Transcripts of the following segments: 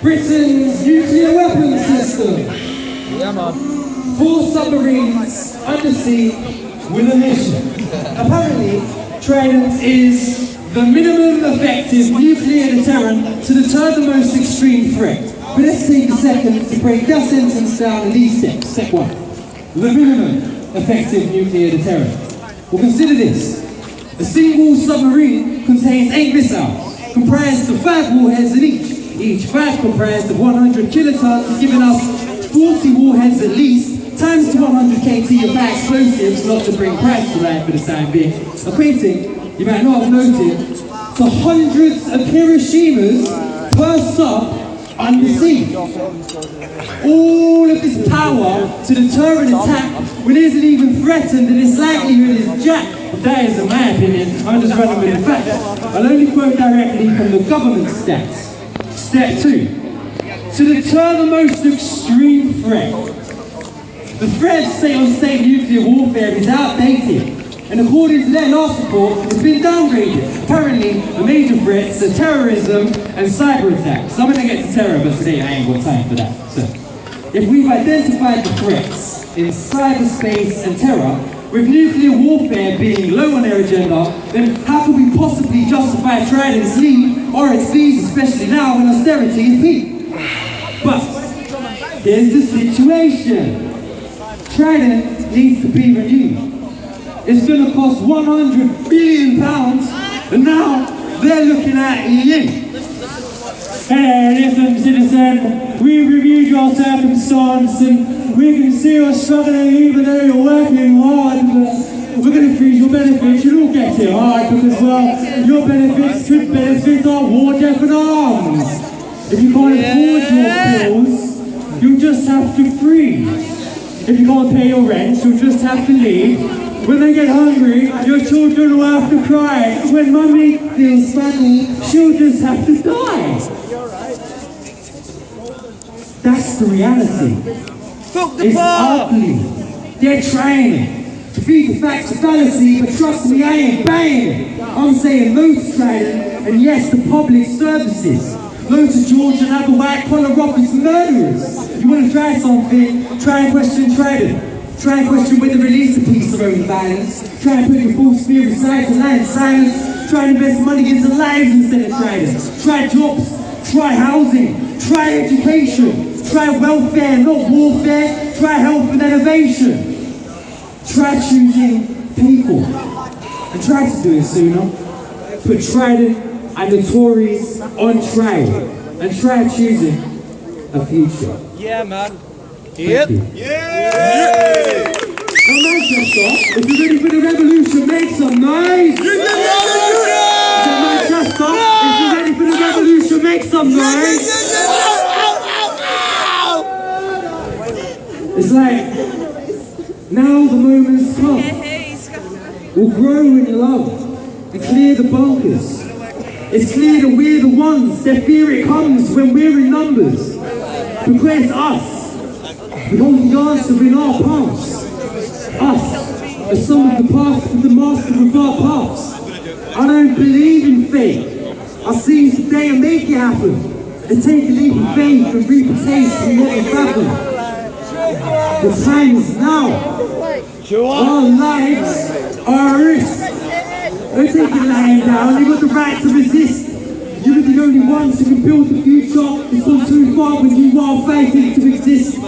Britain's nuclear weapons system. Yeah, man. 4 submarines under sea with a mission. Apparently, Trident is the minimum effective nuclear deterrent to deter the most extreme threat. But let's take a second to break that sentence down in these steps. Step 1. The minimum effective nuclear deterrent. Well, consider this. A single submarine contains 8 missiles, comprised of 5 warheads in each. Each 5 comprised of 100 kilotons, giving us 40 warheads at least, times to 100 kT of high explosives, not to bring price to life for the time being, equating, you might not have noted, to hundreds of Hiroshimas per sub under sea. All of this power to deter an attack when it isn't even threatened and its likelihood is jack. That is, in my opinion, I'm just running with the facts. I'll only quote directly from the government stats. Step 2. To deter the most extreme threat. The threat state-on-state nuclear warfare is outdated, and according to their last report, it's been downgraded. Apparently, the major threats are terrorism and cyber attacks. I'm going to get to terror, but today I ain't got time for that. So, if we've identified the threats in cyberspace and terror, with nuclear warfare being low on their agenda, then how can we possibly justify Trident's lead or its fees, especially now when austerity is peak? But here's the situation. Trident needs to be renewed. It's going to cost £100 billion, and now they're looking at you. Hello, listen, citizen. We've reviewed your circumstance and we can see you're struggling even though you're working hard. But we're going to freeze your benefits. You'll all get it hard because, well, your benefits could benefit our war deaf and arms. If you can't afford your bills, you'll just have to freeze. If you can't pay your rent, you'll just have to leave. When they get hungry, your children will have to cry. When mummy feels funny, she'll just have to die. That's the reality. It's ugly. They're trying to feed the facts of fallacy, but trust me, I ain't buying it. I'm saying no to Trident, and yes to public services. No to George and other white-collar robbers, murderers. You want to try something? Try and question Trident. Try and question whether release a piece of own violence. Try and put your full spirit aside to lie in silence. Try and invest money into lives instead of Trident. Try jobs. Try housing. Try education. Try welfare, not warfare. Try health and innovation. Try choosing people. And try to do it sooner. Put Trident and the Tories on trial. And try choosing a future. Yeah, man. Yep. Yeah! Now Manchester, if you're ready for the revolution, make some noise! So Manchester, if you're ready for the revolution, make some noise! It's like, now the moment's come. We'll grow in love and clear the bunkers. It's clear that we're the ones that fear it comes when we're in numbers. Because it's us. We hold the answer in our palms. Us, as some of the past with the master of our paths. I don't believe in fate. I see today and make it happen. And take a leap of faith and reap a taste from what we fathom. The time is now. Our lives are at risk. Don't take it lying down. You've got the right to resist. You're the only ones who can build the future. It's gone too far when you are fighting to exist.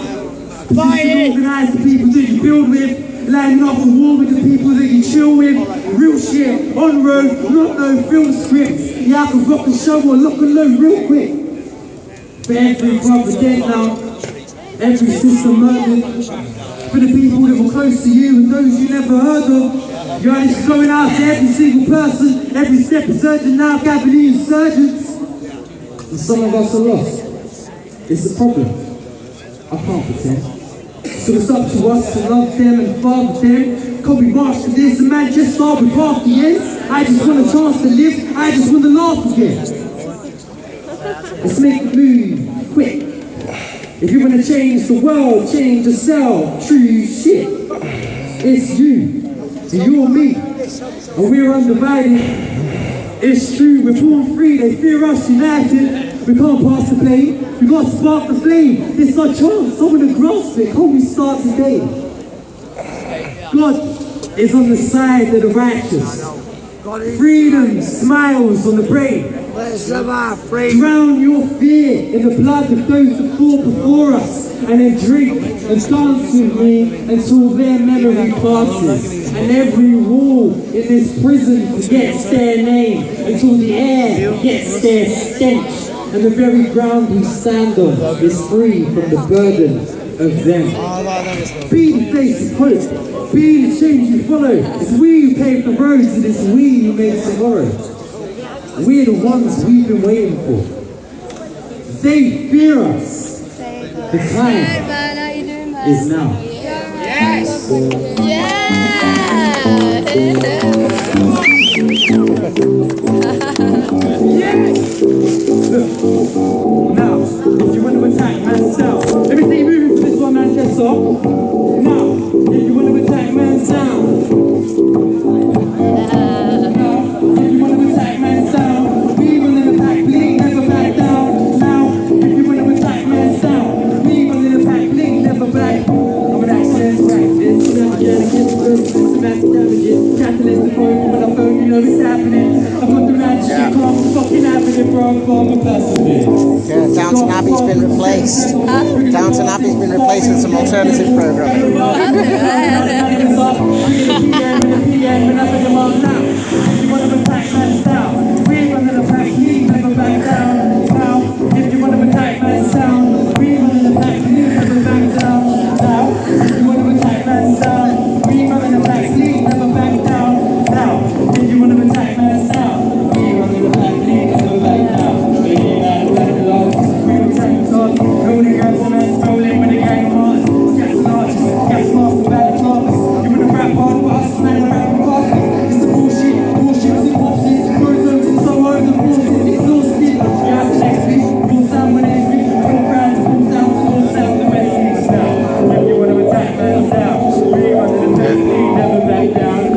Organise the people that you build with, lining up a war with the people that you chill with. Real shit, on road, not no film scripts. Yeah, I can rock a show or lock and load real quick. For every brother dead now, every sister murdered. For the people that were close to you and those you never heard of. You're just going out to every single person, every step is urgent now, gathering the insurgents. And some of us are lost. It's a problem. I can't pretend. So it's up to us to love them and father them. Can't we march to this and Manchester with half the ends? I just want a chance to live, I just want to laugh again. Let's make the move, quick. If you want to change the world, change yourself. True shit. It's you, and you're me, and we're undivided. It's true, we're born free, they fear us united. We can't pass the blame, we gotta spark the flame. It's our chance, someone to grasp it. Can't we start today? God is on the side of the righteous. Freedom smiles on the brave. Drown your fear in the blood of those that fought before us, and then drink and dance with me until their memory passes. And every wall in this prison forgets their name, until the air forgets their stench, and the very ground we stand on is free from the burden of them. Be the face of hope, be the change you follow. It's we who pave the roads, and it's we who make tomorrow. We're the ones we've been waiting for. They fear us. The time is now. Yes! Now, if you want to attack man's sound, let me see you moving for this one, Manchester. Now, if you want to attack man's sound. Now, if you want to attack man's sound, we will in the pack, bleed, never back down. Now, if you want to attack man's sound, we will in the pack, bleed, never back. I'm an accent practice, never get against the some massive damages. Catalyst the phone, when I phone, you know it's happening. I've got the magic shit, I'm fucking happening, bro, I'm a person. Yeah, Downton Abbey's been replaced. Downton Abbey's been replaced with some alternative programming.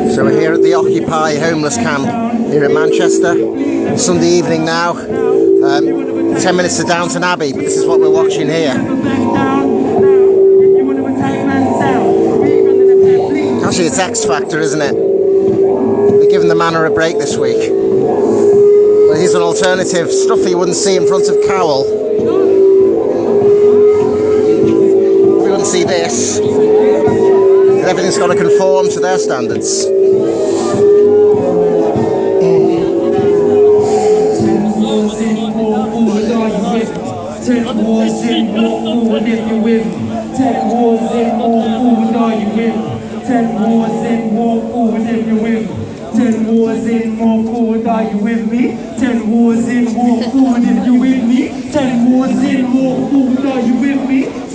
So we're here at the Occupy homeless camp here in Manchester. Sunday evening now. 10 minutes to Downton Abbey, but this is what we're watching here. Actually, it's X Factor, isn't it? They're giving the manor a break this week. Well, here's an alternative, stuff that you wouldn't see in front of Cowell. We wouldn't see this. Everything's got to conform to their standards.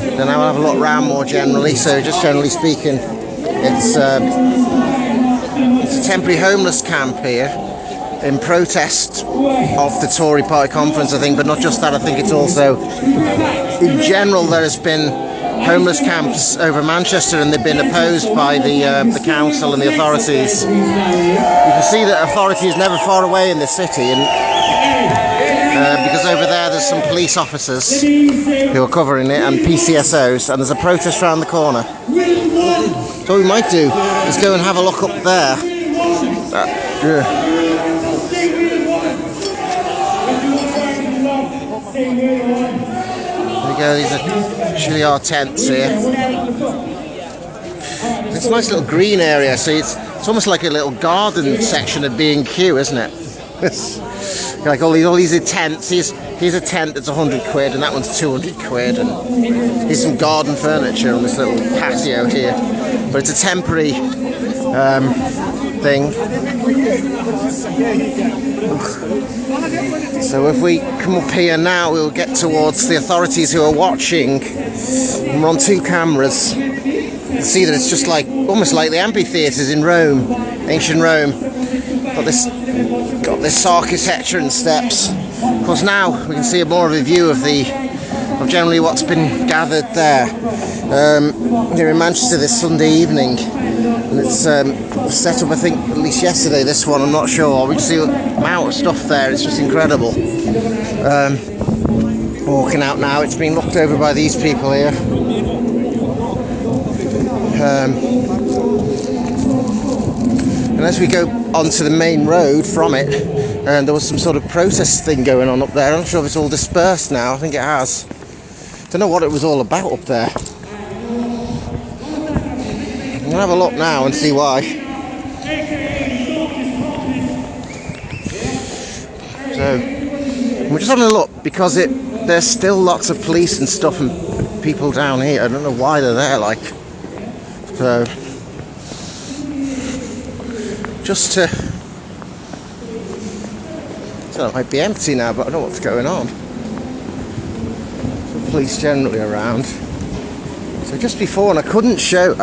Then I will have a look round more generally, so just generally speaking, it's a temporary homeless camp here in protest of the Tory party conference, I think, but not just that. I think it's also, in general, there has been homeless camps over Manchester, and they've been opposed by the council and the authorities. You can see that authority is never far away in this city, and because over there there's some police officers who are covering it and PCSOs, and there's a protest around the corner. So what we might do is go and have a look up there. There we go, these are actually our tents here. It's a nice little green area, so it's almost like a little garden section of B&Q, isn't it? Like all these are tents. Here's a tent that's 100 quid, and that one's 200 quid, and here's some garden furniture on this little patio here. But it's a temporary thing. So if we come up here now, we'll get towards the authorities who are watching. And we're on two cameras. You can see that it's just like almost like the amphitheatres in Rome, ancient Rome. Got this architecture and steps. Of course, now we can see more of a view of generally what's been gathered there here in Manchester this Sunday evening, and it's set up, I think, at least yesterday. This one, I'm not sure. We can see the amount of stuff there. It's just incredible. Walking out now, it's been looked over by these people here. And as we go onto the main road from it, there was some sort of protest thing going on up there. I'm not sure if it's all dispersed now. I think it has. Don't know what it was all about up there. We'll have a look now and see why. So we're just having a look because there's still lots of police and stuff and people down here. I don't know why they're there, like. So just to, so it might be empty now, but I don't know what's going on. The police generally around. So just before, and I couldn't show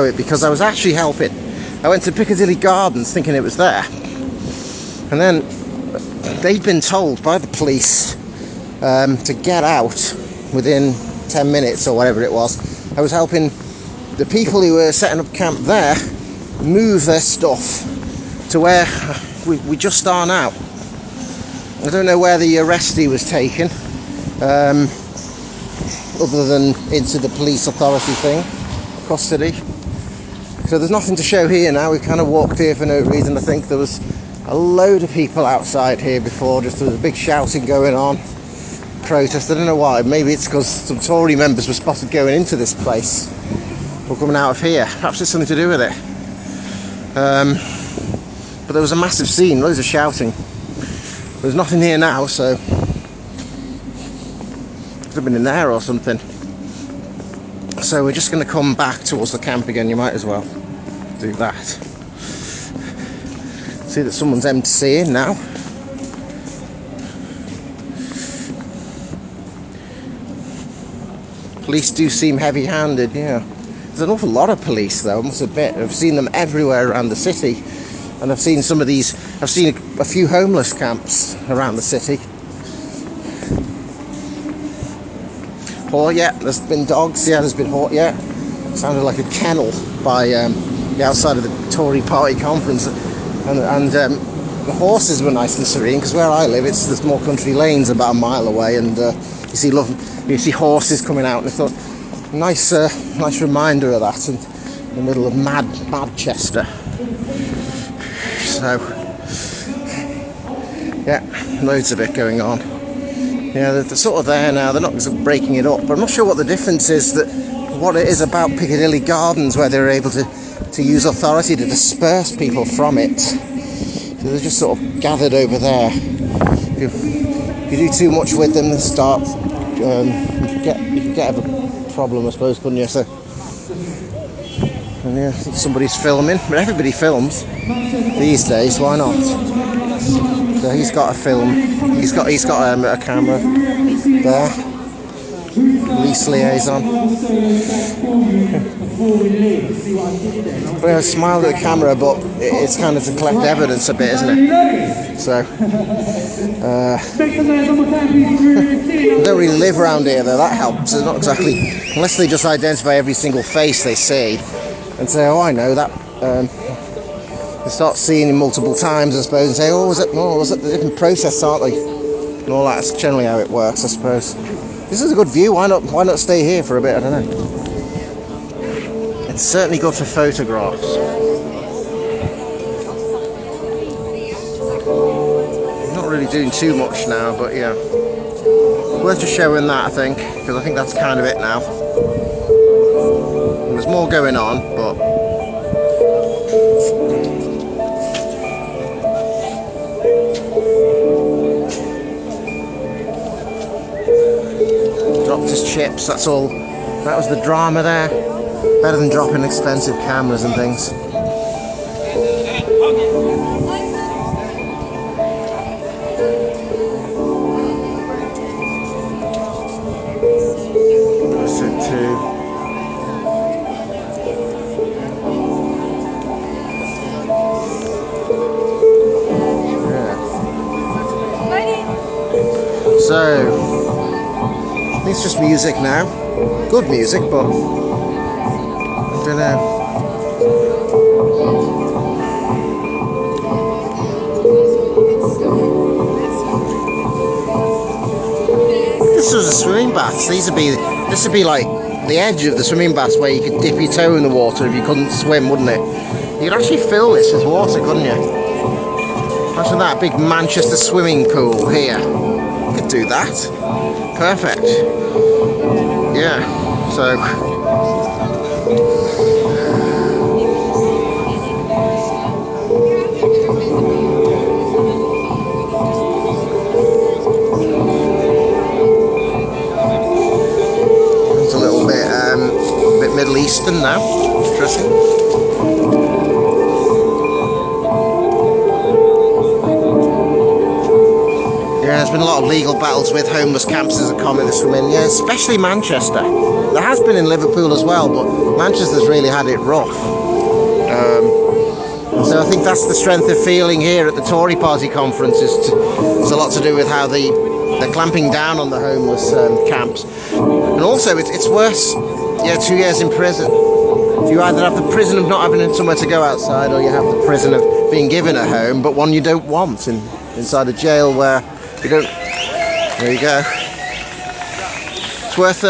it because I was actually helping. I went to Piccadilly Gardens thinking it was there, and then they'd been told by the police to get out within 10 minutes or whatever it was. I was helping the people who were setting up camp there move their stuff to where we just are now. I don't know where the arrestee was taken, other than into the police authority thing, custody. So there's nothing to show here now. We kind of walked here for no reason. I think there was a load of people outside here before, just there was a big shouting going on, protest. I don't know why. Maybe it's because some Tory members were spotted going into this place or coming out of here. Perhaps it's something to do with it. But there was a massive scene, loads of shouting. There's nothing here now, so could have been in there or something. So we're just going to come back towards the camp again. You might as well do that. See that someone's emptying now. Police do seem heavy-handed, yeah. There's an awful lot of police though, I must admit. I've seen them everywhere around the city. And I've seen some of these, I've seen a few homeless camps around the city. Oh yeah, there's been dogs, yeah, there's been yeah. Sounded like a kennel by the outside of the Tory party conference. And the horses were nice and serene, because where I live, there's more country lanes about a mile away, and you see horses coming out, and I thought, nice reminder of that in the middle of Manchester. So, yeah, loads of it going on. Yeah, they're sort of there now. They're not sort of breaking it up, but I'm not sure what the difference is, what it is about Piccadilly Gardens where they're able to use authority to disperse people from it. So they're just sort of gathered over there. If you do too much with them, they start. You could get a problem, I suppose, couldn't you? So, and yeah, I think somebody's filming, but everybody films these days. Why not? So he's got a film. He's got a camera there. Police liaison. But I smiled at the camera, but it's kind of to collect evidence a bit, isn't it? So I don't really live around here though. That helps. It's not exactly, unless they just identify every single face they see and say, oh, I know that. They start seeing him multiple times, I suppose, and say, oh, was it the different protests, aren't they? And all that's generally how it works, I suppose. This is a good view. Why not stay here for a bit? I don't know. It's certainly good for photographs. Not really doing too much now, but yeah, worth just showing that, I think, because I think that's kind of it now. There's more going on, but dropped his chips, that's all. That was the drama there. Better than dropping expensive cameras and things. That's it too. Yeah. So it's just music now. Good music, but I don't know. this was a swimming bath, this would be like the edge of the swimming bath where you could dip your toe in the water if you couldn't swim, wouldn't it? You could actually fill this with water, couldn't you? Imagine that, big Manchester swimming pool here. You could do that. Perfect. Yeah, so... It's a little bit Middle Eastern now. Interesting. Yeah, there's been a lot of legal battles with homeless camps as a communist women, yeah, especially Manchester. There has been in Liverpool as well, but Manchester's really had it rough. So I think that's the strength of feeling here at the Tory party conference. It's a lot to do with how they're clamping down on the homeless camps. And also, it's worse, 2 years in prison. You either have the prison of not having somewhere to go outside, or you have the prison of being given a home, but one you don't want, inside a jail where you don't... There you go. It's worth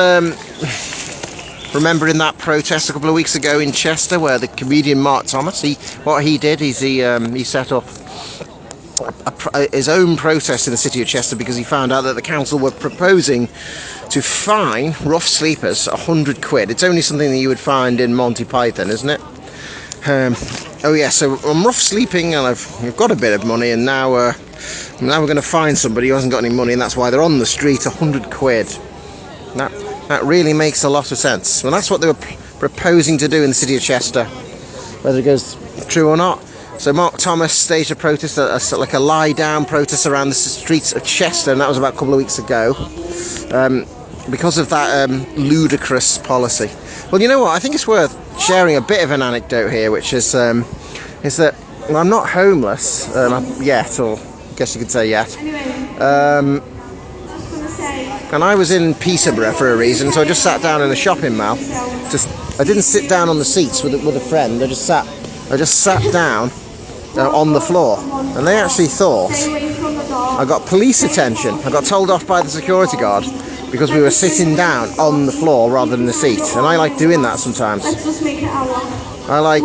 remembering that protest a couple of weeks ago in Chester, where the comedian Mark Thomas, he set up his own protest in the city of Chester because he found out that the council were proposing to fine rough sleepers £100. It's only something that you would find in Monty Python, isn't it? Oh yeah, so I'm rough sleeping and I've got a bit of money, and now we're going to find somebody who hasn't got any money, and that's why they're on the street. £100. That really makes a lot of sense. Well, that's what they were proposing to do in the city of Chester, whether it goes true or not. So Mark Thomas staged a protest, like a lie-down protest around the streets of Chester, and that was about a couple of weeks ago, because of that ludicrous policy. Well, you know what? I think it's worth sharing a bit of an anecdote here, which is that I'm not homeless yet, or I guess you could say yet. And I was in Peterborough for a reason, so I just sat down in a shopping mall. I didn't sit down on the seats with a friend. I just sat down on the floor, and they actually thought I got police attention. I got told off by the security guard because we were sitting down on the floor rather than the seat, and I like doing that sometimes. I like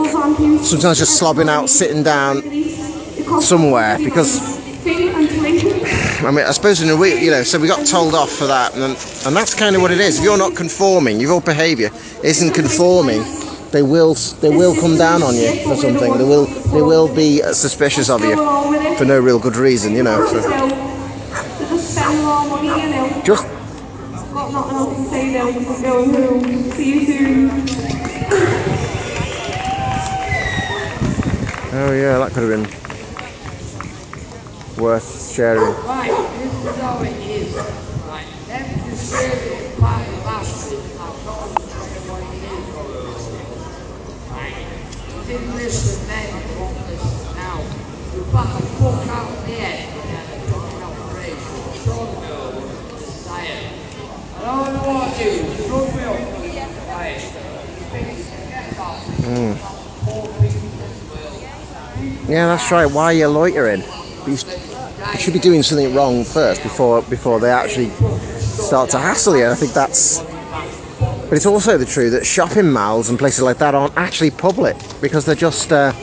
sometimes just slobbing out, sitting down somewhere, because I mean, I suppose in a week, so we got told off for that, and that's kind of what it is. If you're not conforming, if your behaviour isn't conforming, they will come down on you for something. They will be suspicious of you for no real good reason, So. Just. Oh yeah, that could have been worth sharing. Right, this is how it is. Right, everything's really part of last week. I've got to tell you what it is. Right, you didn't listen then, you won't listen now. You back a book out of the head and you're an operation. So no, tired. And all I want to do is run me up. Right, get off. Yeah, that's right. Why are you loitering? You should be doing something wrong first before they actually start to hassle you. I think that's... But it's also the truth that shopping malls and places like that aren't actually public, because they're just they're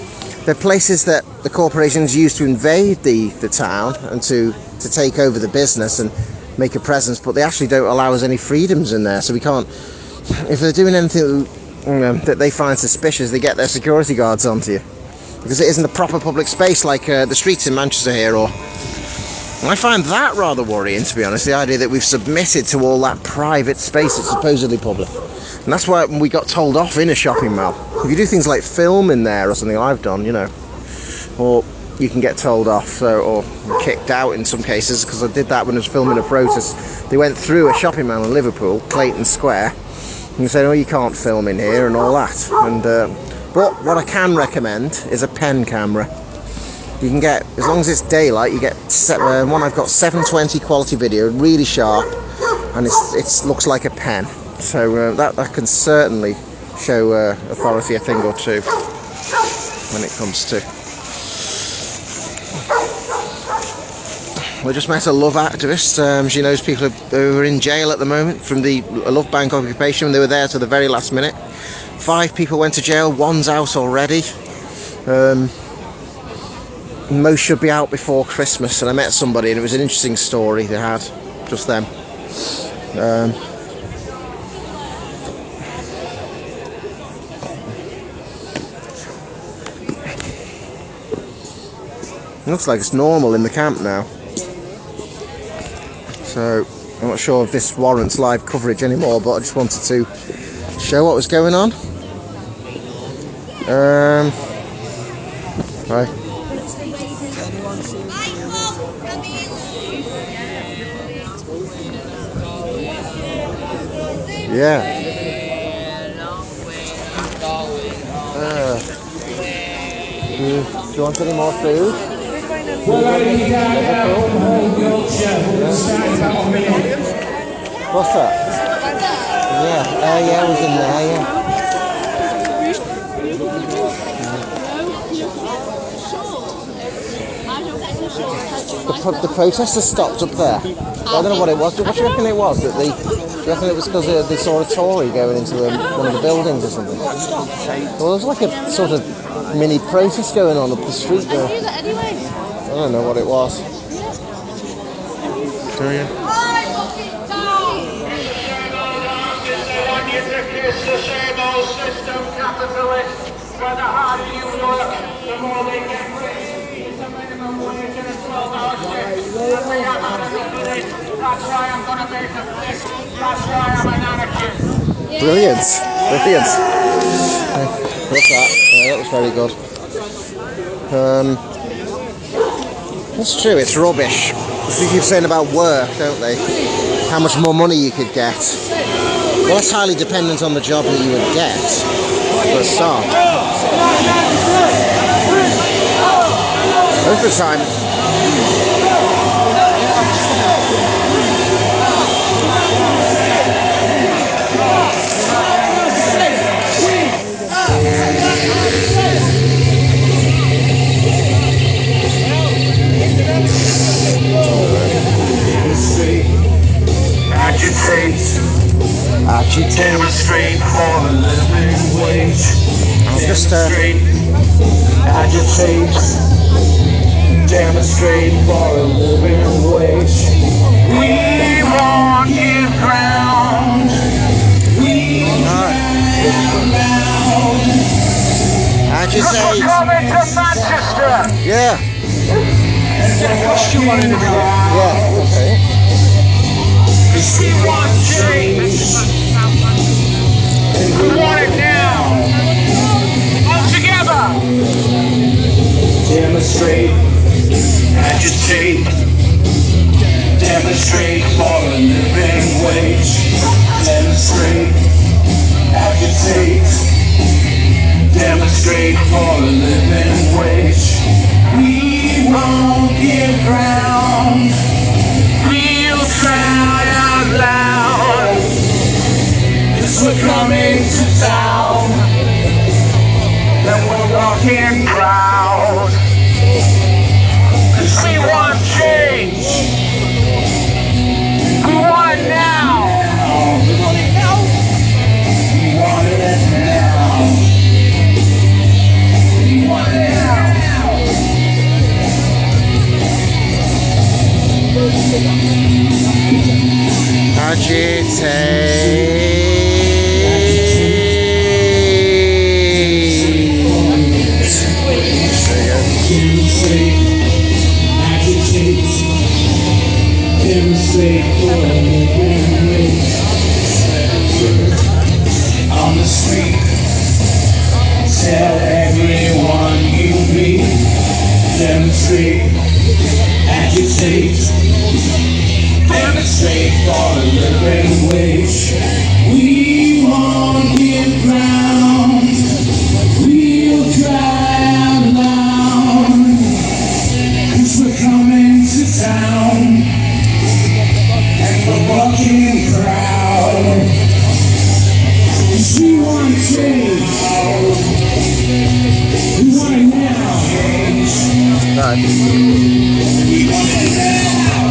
places that the corporations use to invade the town and to take over the business and make a presence, but they actually don't allow us any freedoms in there. So we can't... If they're doing anything that they find suspicious, they get their security guards onto you, because it isn't a proper public space like the streets in Manchester here. And I find that rather worrying, to be honest, the idea that we've submitted to all that private space that's supposedly public. And that's why we got told off in a shopping mall. If you do things like film in there or something, I've done, or you can get told off or kicked out in some cases, because I did that when I was filming a protest. They went through a shopping mall in Liverpool, Clayton Square, and they said, oh, you can't film in here and all that. And but what I can recommend is a pen camera. You can get, as long as it's daylight, you get one I've got 720 quality video, really sharp, and it looks like a pen. So that can certainly show authority a thing or two when it comes to I just met a love activist. She knows people who are in jail at the moment from the Love Bank occupation. They were there to the very last minute. 5 people went to jail, 1's out already. Most should be out before Christmas, and I met somebody and it was an interesting story they had just then. Looks like it's normal in the camp now, so I'm not sure if this warrants live coverage anymore, but I just wanted to show what was going on. Right. Yeah. Do you want any more food? We're going to be down now from Old Yorkshire. We'll start in about a minute. What's that? Yeah, yeah, it was in there, yeah. The protesters stopped up there. I don't know what it was. What do you reckon it was? Do you reckon it was because they saw a Tory going into one of the buildings or something? Well, there was like a sort of mini protest going on up the street there. I don't know what it was. Do you? It's the same old system, capitalist. Where the harder you work, the more they get rich. It's a minimum wage and a 12-hour shift. And we have had enough of this. That's why I'm going to make a flip. That's why I'm an anarchist. Brilliant. Brilliant. What's that? That was very good. It's true, it's rubbish. They keep saying about work, don't they? How much more money you could get. Well, that's highly dependent on the job that you would get for a start. Most of the time. Agitate, demonstrate for a living wage. Just agitate, demonstrate for a living wage. We won't give ground. We drown loud. Agitate. Coming to Manchester. Yeah. Get a costume on in the Yeah. Okay. Cause we want change. And we want it now. All together. Demonstrate. Agitate. Demonstrate for a living wage. Demonstrate. Agitate. Demonstrate for a living wage. We won't give ground. We'll try out loud. 'Cause we're coming to town. And we're walking proud. 'Cause we want change. We want it now. We want it now. We want it now. We want it now. Agitate. On the street, tell everyone you meet. Demonstrate, agitate, demonstrate for a living wage. We won't give ground. We'll cry out loud. 'Cause we're coming to town. And we're walking proud. 'Cause we want change. We want it now. Nice. We want it now.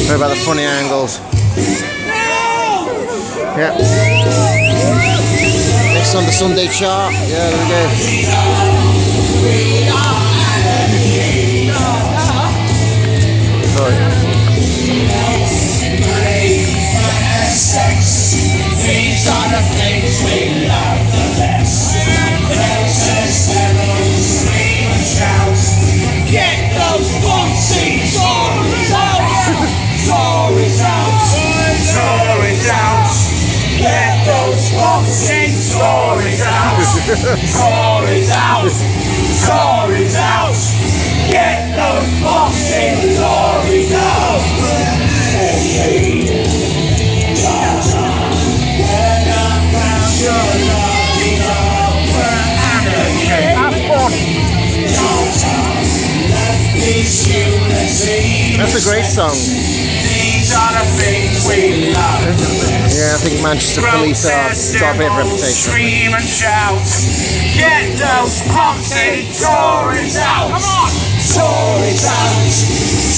Sorry about the funny angles. Yeah. Next on the Sunday chart. Yeah, there we go. Sorry. These are the things we love the best. Scream and shout. Get those boxy Tories out. Tories out. Tories out. Get those boxy Tories out. Tories out. Tories out. Get those boxy Tories out. That's a great song. These are the things we love. Yeah, I think Manchester Police got a bit of reputation. Scream and shout. Get those pompey Tories out. Come on. Tories out.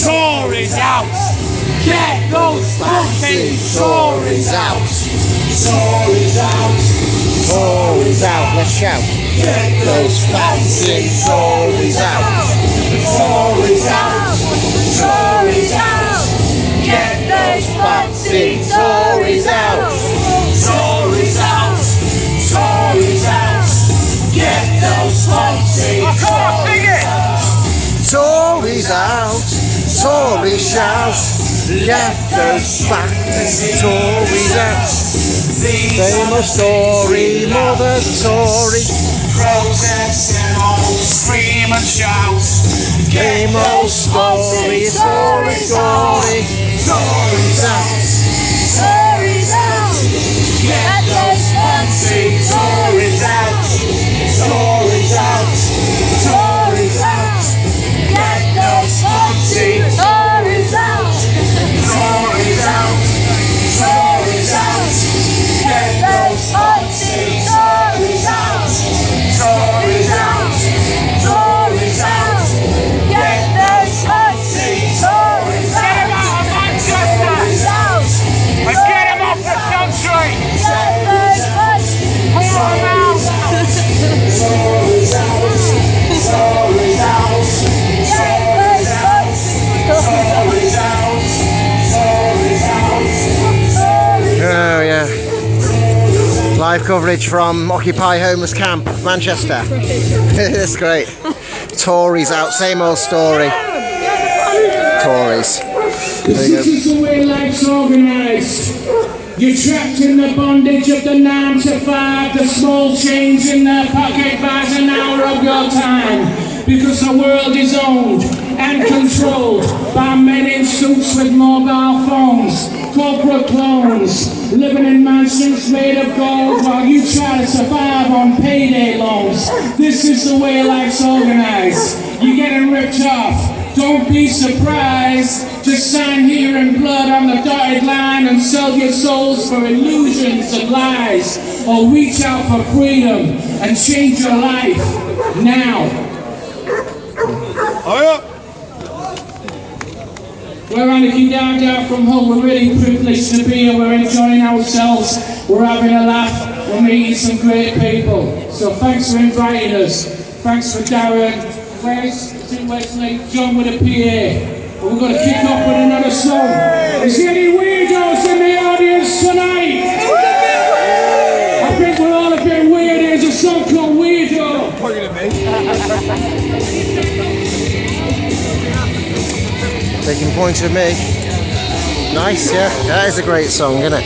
Tories out. Get those fucking Tories out. Tories out. Tories out, let's shout. Get those fancy Tories out. Tories out. Tories out. Get those fancy Tories out. Tories out. Tories out. Get those fancy Tories out. Tories out, Tories shout. Get those fancy Tories out. Famous Tory, Mother Tory. Protest and all scream and shout. Famous Tory, Tory, Tory. Tories out. Tories out. Get those fancy Tories out. Tories out. Tories out. Get those fancy Tories out. Tories out. Tories out. Get those fancy Tories out. Tories out. Tories out. Get those fancy Tories out. Get them out of Manchester. And get them off the country. Get those fancy Tories out. Tories out. Tories out. Get those fancy Tories out. Tories out. Oh yeah. Live coverage from Occupy Homeless Camp, Manchester. It's great. Tories out, same old story. Tories. This is the way life's organised. You're trapped in the bondage of the 9 to 5. The small change in their pocket buys an hour of your time. Because the world is owned and controlled by men in suits with mobile phones, corporate clones, living in mansions made of gold while you try to survive on payday loans. This is the way life's organized. You're getting ripped off. Don't be surprised. Just sign here in blood on the dotted line and sell your souls for illusions and lies. Or reach out for freedom and change your life now. We're Anarchy down from home. We're really privileged to be here. We're enjoying ourselves. We're having a laugh. We're meeting some great people. So thanks for inviting us. Thanks for Darren. Where's Wesley? John with a PA. And we're going to kick off with another song. Is there any weirdos in the audience tonight? I think we're all a bit weird. There's a song called Weirdo. Taking points with me. Nice, yeah. That is a great song, isn't it?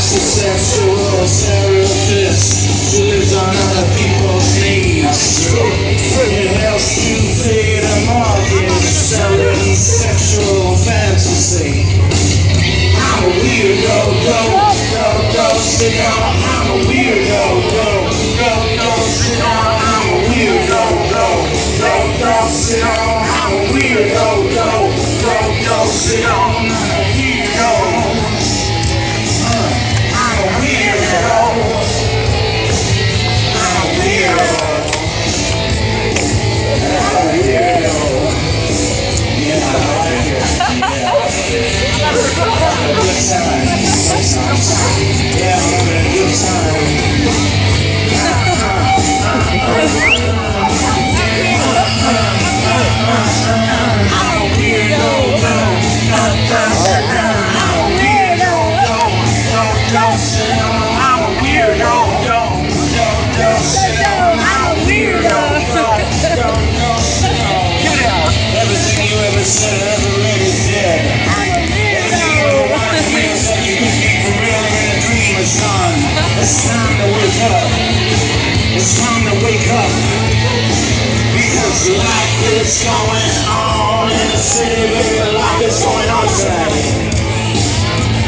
Sexual therapist, she lives on other people's needs. It helps you feed a market, selling sexual fantasy. I'm a weirdo. sit down, I'm a weirdo. Don't sit down, I'm a weirdo. Don't sit down, I'm a weirdo. Don't sit down, I'm a weirdo. I'm a weirdo. I'm a weirdo. I'm a weirdo. Yeah, I like it. Yeah, I'm having a good time. Yeah, I'm having a good time. Everything you ever said, ever read is dead. Everything you ever wanted to make so you can keep from really in a dream is gone. It's time to wake up. It's time to wake up. Because life is going on in the city, baby. Life is going on tonight.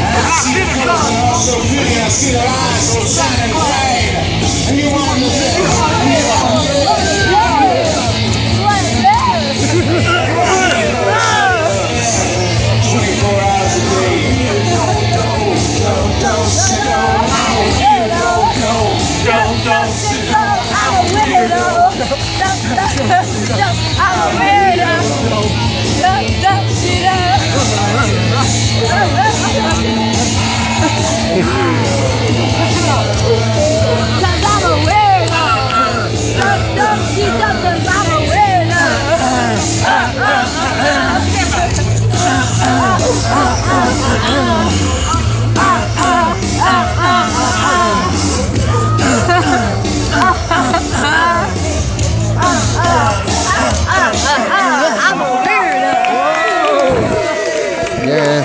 I see the colors are all so pretty. I see their eyes so shining bright. And you want to live. 24 hours a day. Don't sit down, I'm a weirdo. Don't sit down, I'm a weirdo. I'm a weirdo. Don't sit down. Cause I'm a weirdo. Don't sit down, cause I'm a weirdo. I'm a weirdo. Yeah.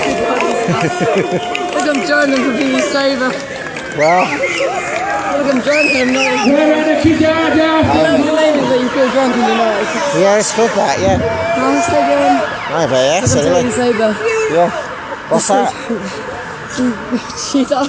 Look, I'm joining completely sober. Well, Look, I'm drunk and I'm not. You don't believe it that you feel drunk and you're not. yeah, it's good that, yeah. Nice again. I bet, yes, I'm anyway. totally sober. Yeah. What's that? Cheetah.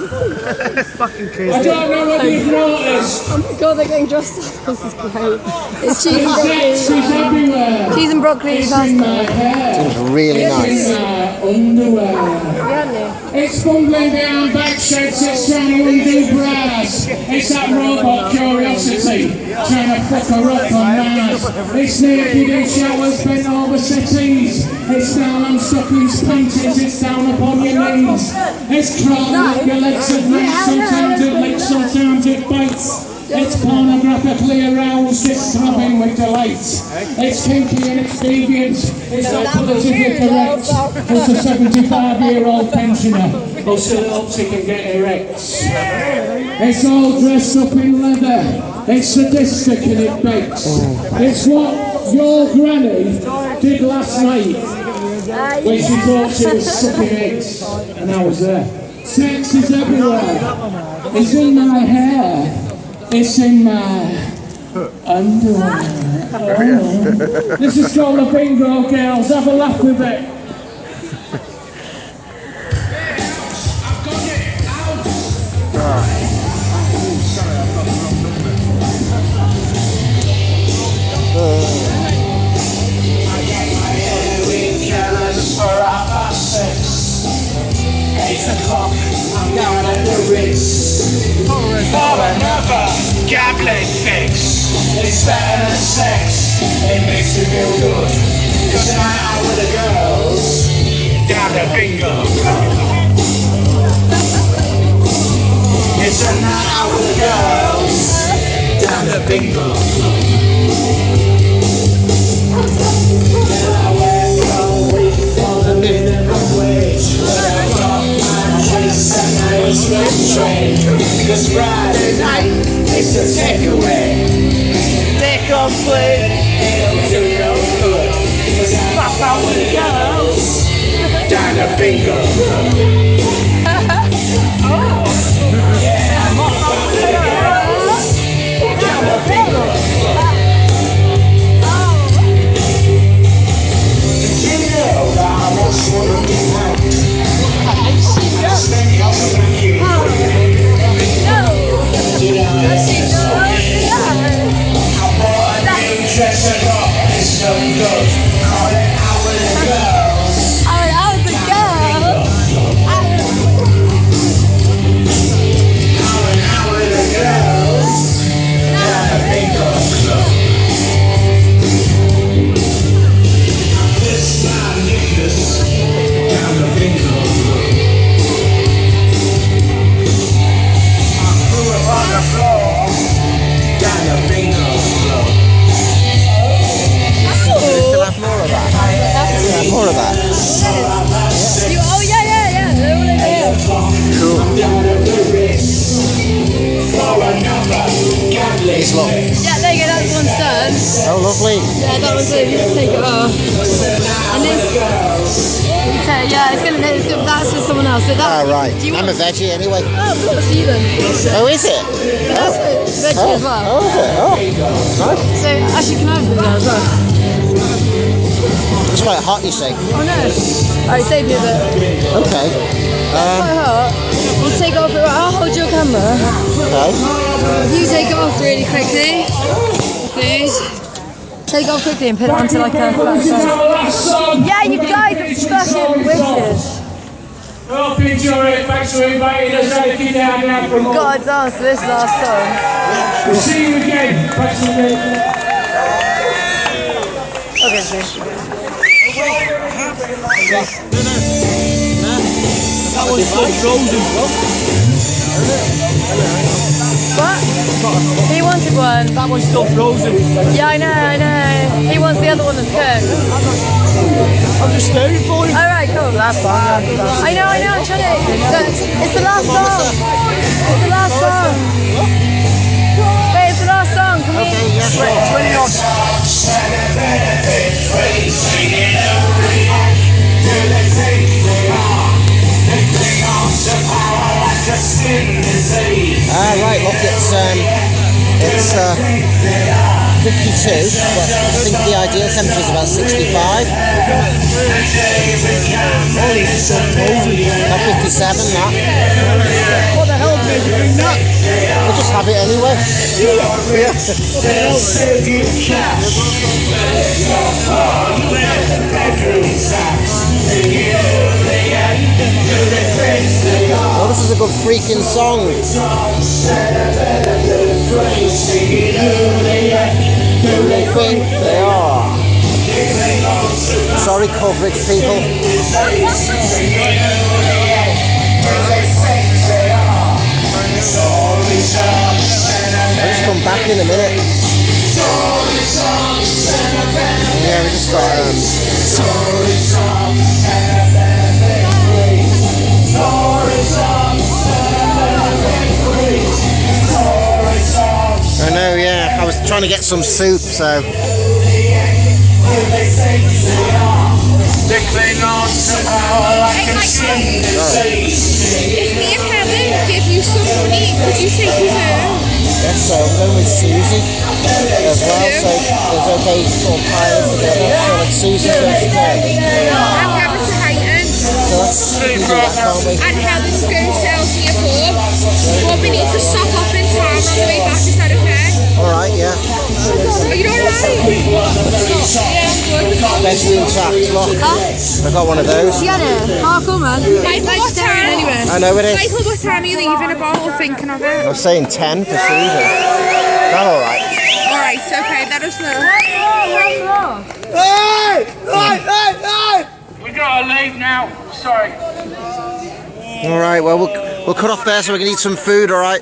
Fucking crazy. I don't know whether you've noticed. Oh my god, they're getting dressed up. This is great. It's cheese and Sex broccoli. is everywhere. Cheese and broccoli It's in my pasta. hair. It's really It's nice. in my underwear. Yeah, It's fumbling behind back sheds, it's trying to undo brass. It's that robot curiosity, trying to fuck her up on Mars. It's naked in showers, bent over settees. It's down on stockings, panties, it's down upon your knees. It's crawling up your legs at night, sometimes it licks, sometimes it bites. It's pornographically aroused, it's throbbing with delight. It's kinky and it's deviant, it's not politically correct. It's a 75-year-old pensioner who still hopes he can get erect. It's all dressed up in leather, it's sadistic and it begs. It's what your granny did last night when she thought she was sucking eggs, and I was there. Sex is everywhere, it's in my hair. It's in my underwear. Oh. This is called the bingo, girls. Have a laugh with it. I'm down at the Ritz for another gambling fix. It's better than sex, it makes me feel good. It's a night out with the girls down the bingo. It's a night out with the girls down the bingo. And I went from waiting for the minimum wage. Cause Friday night is a takeaway. They complain, they don't do no good. Cause I pop out with the girls down the bingo. Yeah, I pop out with the girls down the bingo. Did you know that I once wanted to be out? Spending all the money. on, so you just take it off. And this, yeah, that's for someone else. So that's, right. Do you I'm want? a veggie anyway. Oh, of course, you then. Oh, is it? That's veggie as well. Oh, is it? Oh, nice. So actually, can I have that as well? It's quite hot, you see. Oh no! Alright, save me a bit. Okay. Quite hot. You take it off. I'll hold your camera. Okay. You take it off really quickly, please. Take it off quickly and put it onto like a flat side. Yeah, you guys are fucking wicked. Well, Tory, thanks for inviting us. Thank you down now for more. Gotta dance to this last song. We'll see you again. Thanks for being here. Okay, see. That one's still frozen, bro. What? He wanted one. That one's still frozen. Yeah, I know. He wants the other one that's cooked. I'm just staring for him. Alright, cool. That's fine. I know, I'm trying to. It's the last song. It's the last song. Wait, it's the last song. Can we? Okay, yes, right. 20 odd. Right, look, it's 52, but I think the ideal temperature is about 65. Not 57, that. What the hell made you bring that? We'll just have it anyway. Oh, this is a good freaking song. Who they think they are. Sorry, coverage people. I'll just come back in a minute. Yeah, we just got I know, yeah. I was trying to get some soup, so. They cling on to power like a sin. If me and Helen give you some money, could you take us home? Yes, so I'm going with Susie as well, so there's okay sort of piling together. So like Susie's going to go. And Helen to Hayton. So let's do that, can't we? And Helen's going to Elsie pub. But we need to stop off in town on the way back, is that okay? Alright, yeah. Are you alright? Yeah, I'm good. Bedroom taps, look. I got one of those. You got it. Hardcore, man. Michael, what time? Anyway. I know it is. Michael, what time are you leaving about or thinking of it? I was saying 10 for Susie. That alright? Alright, okay, let us know. We gotta leave now. Sorry. Alright, well, we'll cut off there so we can eat some food, alright?